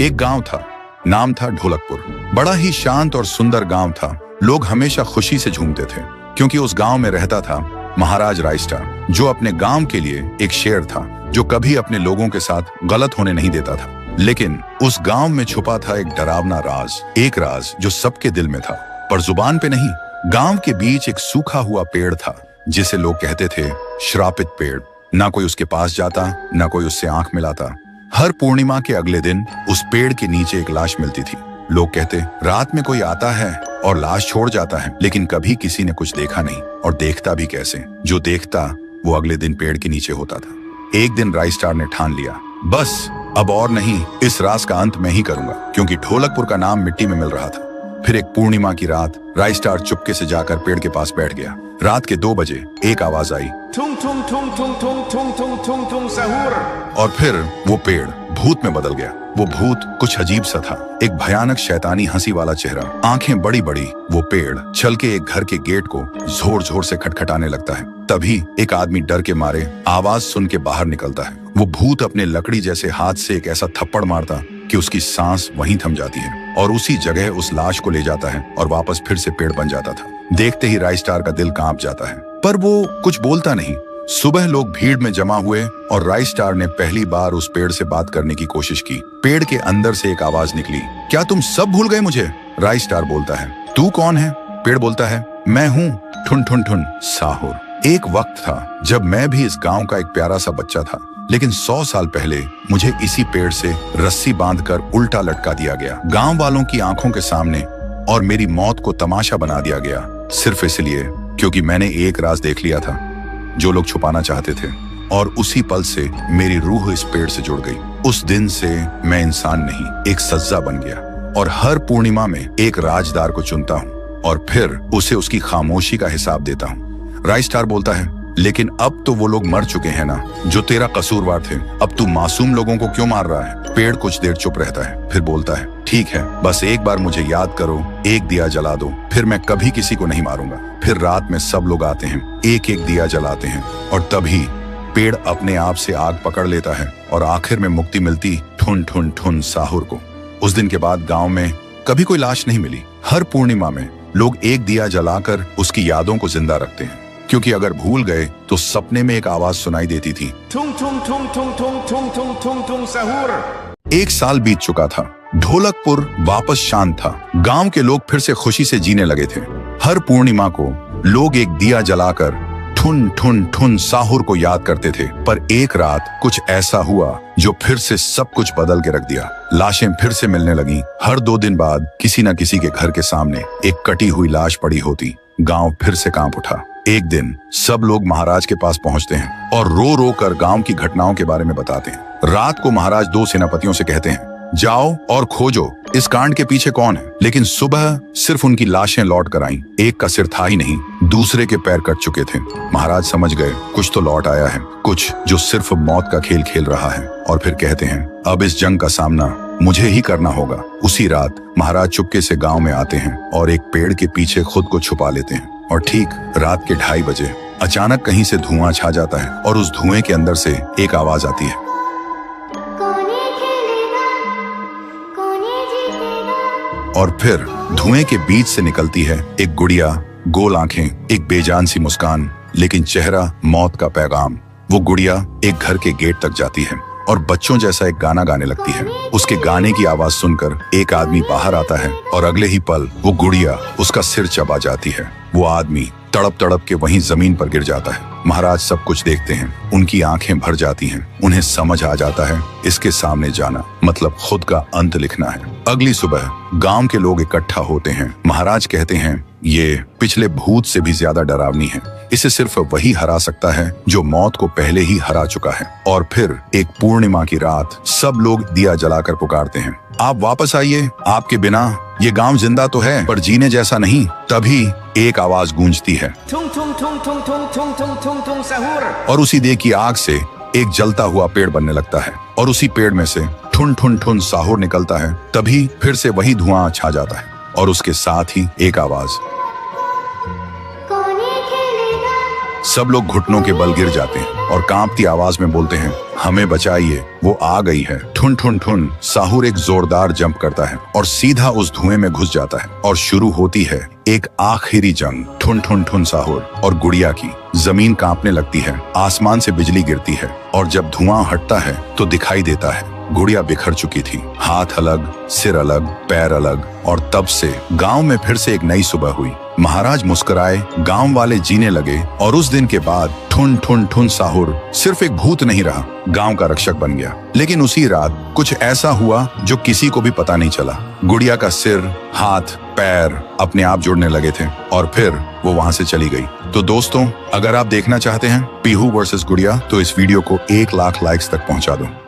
एक गांव था, नाम था ढोलकपुर। बड़ा ही शांत और सुंदर गांव था। लोग हमेशा खुशी से झूमते थे क्योंकि उस गांव में रहता था महाराज रायस्टार, जो अपने गांव के लिए एक शेर था जो कभी अपने लोगों के साथ गलत होने नहीं देता था। लेकिन उस गांव में छुपा था एक डरावना राज, एक राज जो सबके दिल में था पर जुबान पे नहीं। गांव के बीच एक सूखा हुआ पेड़ था जिसे लोग कहते थे श्रापित पेड़। ना कोई उसके पास जाता, ना कोई उससे आंख मिलाता। हर पूर्णिमा के अगले दिन उस पेड़ के नीचे एक लाश मिलती थी। लोग कहते रात में कोई आता है और लाश छोड़ जाता है, लेकिन कभी किसी ने कुछ देखा नहीं और देखता भी कैसे। जो देखता वो अगले दिन पेड़ के नीचे होता था। एक दिन रायस्टार ने ठान लिया, बस अब और नहीं, इस राज का अंत मैं ही करूंगा, क्योंकि ढोलकपुर का नाम मिट्टी में मिल रहा था। फिर एक पूर्णिमा की रात रायस्टार चुपके से जाकर पेड़ के पास बैठ गया। रात के 2 बजे एक आवाज आई, थुंग थुंग थुंग थुंग थुंग थुंग थुंग थुंग थुंग सहूर। और फिर वो पेड़ भूत में बदल गया। वो भूत कुछ अजीब सा था, एक भयानक शैतानी हंसी वाला चेहरा, आंखें बड़ी बड़ी। वो पेड़ चल के एक घर के गेट को जोर जोर से खटखटाने लगता है। तभी एक आदमी डर के मारे आवाज सुन के बाहर निकलता है। वो भूत अपने लकड़ी जैसे हाथ से एक ऐसा थप्पड़ मारता कि उसकी सांस वहीं थम जाती है और उसी जगह उस लाश को ले जाता है और वापस फिर से पेड़ बन जाता था। देखते ही रायस्टार का दिल कांप जाता है, पर वो कुछ बोलता नहीं। सुबह लोग भीड़ में जमा हुए और रायस्टार ने पहली बार उस पेड़ से बात करने की कोशिश की। पेड़ के अंदर से एक आवाज निकली, क्या तुम सब भूल गए मुझे? रायस्टार बोलता है, तू कौन है? पेड़ बोलता है, मैं हूँ ठुन ठुन ठुन साहुर। एक वक्त था जब मैं भी इस गांव का एक प्यारा सा बच्चा था, लेकिन 100 साल पहले मुझे इसी पेड़ से रस्सी बांधकर उल्टा लटका दिया गया, गांव वालों की आंखों के सामने, और मेरी मौत को तमाशा बना दिया गया, सिर्फ इसलिए क्योंकि मैंने एक राज देख लिया था जो लोग छुपाना चाहते थे। और उसी पल से मेरी रूह इस पेड़ से जुड़ गई। उस दिन से मैं इंसान नहीं, एक सज्जा बन गया और हर पूर्णिमा में एक राजदार को चुनता हूँ और फिर उसे उसकी खामोशी का हिसाब देता हूँ। रायस्टार बोलता है, लेकिन अब तो वो लोग मर चुके हैं ना जो तेरा कसूरवार थे। अब तू मासूम लोगों को क्यों मार रहा है? पेड़ कुछ देर चुप रहता है, फिर बोलता है, ठीक है, बस एक बार मुझे याद करो, एक दिया जला दो, फिर मैं कभी किसी को नहीं मारूंगा। फिर रात में सब लोग आते हैं, एक एक दिया जलाते हैं और तभी पेड़ अपने आप से आग पकड़ लेता है और आखिर में मुक्ति मिलती ठुन ठुन ठुन साहुर को। उस दिन के बाद गांव में कभी कोई लाश नहीं मिली। हर पूर्णिमा में लोग एक दिया जलाकर उसकी यादों को जिंदा रखते हैं, क्योंकि अगर भूल गए तो सपने में एक आवाज सुनाई देती थी, थुंग थुंग थुंग थुंग थुंग थुंग थुंग थुंग थुंग सहूर। 1 साल बीत चुका था। ढोलकपुर वापस शांत था। गांव के लोग फिर से खुशी से जीने लगे थे। हर पूर्णिमा को लोग एक दिया जलाकर ठुन ठुन ठुन साहुर को याद करते थे। पर एक रात कुछ ऐसा हुआ जो फिर से सब कुछ बदल के रख दिया। लाशें फिर से मिलने लगी। हर 2 दिन बाद किसी न किसी के घर के सामने एक कटी हुई लाश पड़ी होती। गांव फिर से कांप उठा। एक दिन सब लोग महाराज के पास पहुंचते हैं और रो रो कर गांव की घटनाओं के बारे में बताते हैं। रात को महाराज 2 सेनापतियों से कहते हैं, जाओ और खोजो इस कांड के पीछे कौन है। लेकिन सुबह सिर्फ उनकी लाशें लौट कर आईं। एक का सिर था ही नहीं, दूसरे के पैर कट चुके थे। महाराज समझ गए कुछ तो लौट आया है, कुछ जो सिर्फ मौत का खेल खेल रहा है। और फिर कहते हैं, अब इस जंग का सामना मुझे ही करना होगा। उसी रात महाराज चुपके से गांव में आते हैं और एक पेड़ के पीछे खुद को छुपा लेते हैं। और ठीक रात के 2:30 बजे अचानक कहीं से धुआं छा जाता है और उस धुएं के अंदर से एक आवाज आती है, और फिर धुएं के बीच से निकलती है एक गुड़िया, गोल आंखें, एक बेजान सी मुस्कान, लेकिन चेहरा मौत का पैगाम। वो गुड़िया एक घर के गेट तक जाती है और बच्चों जैसा एक गाना गाने लगती है। उसके गाने की आवाज सुनकर एक आदमी बाहर आता है और अगले ही पल वो गुड़िया उसका सिर चबा जाती है। वो आदमी तड़प तड़प के वहीं जमीन पर गिर जाता है। महाराज सब कुछ देखते हैं, उनकी आंखें भर जाती हैं। उन्हें समझ आ जाता है इसके सामने जाना मतलब खुद का अंत लिखना है। अगली सुबह गांव के लोग इकट्ठा होते हैं। महाराज कहते हैं, ये पिछले भूत से भी ज्यादा डरावनी है। इसे सिर्फ वही हरा सकता है जो मौत को पहले ही हरा चुका है। और फिर एक पूर्णिमा की रात सब लोग दिया जलाकर पुकारते हैं, आप वापस आइए, आपके बिना ये गांव जिंदा तो है पर जीने जैसा नहीं। तभी एक आवाज गूंजती है, थुंग थुंग थुंग थुंग थुंग थुंग थुंग थुंग थुंग सहूर। और उसी देह की आग से एक जलता हुआ पेड़ बनने लगता है और उसी पेड़ में से ठुन ठुन ठुन साहुर निकलता है। तभी फिर से वही धुआं छा जाता है और उसके साथ ही एक आवाज। सब लोग घुटनों के बल गिर जाते हैं और कांपती आवाज में बोलते हैं, हमें बचाइए, वो आ गई है। ठुन ठुन ठुन साहुर एक जोरदार जंप करता है और सीधा उस धुएं में घुस जाता है और शुरू होती है एक आखिरी जंग ठुन ठुन ठुन साहुर और गुड़िया की। जमीन कांपने लगती है, आसमान से बिजली गिरती है और जब धुआं हटता है तो दिखाई देता है गुड़िया बिखर चुकी थी। हाथ अलग, सिर अलग, पैर अलग। और तब से गांव में फिर से एक नई सुबह हुई। महाराज मुस्कुराए, गांव वाले जीने लगे और उस दिन के बाद ठुन ठुन ठुन साहुर सिर्फ एक भूत नहीं रहा, गांव का रक्षक बन गया। लेकिन उसी रात कुछ ऐसा हुआ जो किसी को भी पता नहीं चला। गुड़िया का सिर, हाथ, पैर अपने आप जुड़ने लगे थे और फिर वो वहां से चली गई। तो दोस्तों, अगर आप देखना चाहते हैं पीहू वर्सेस गुड़िया तो इस वीडियो को 1 लाख लाइक्स तक पहुंचा दो।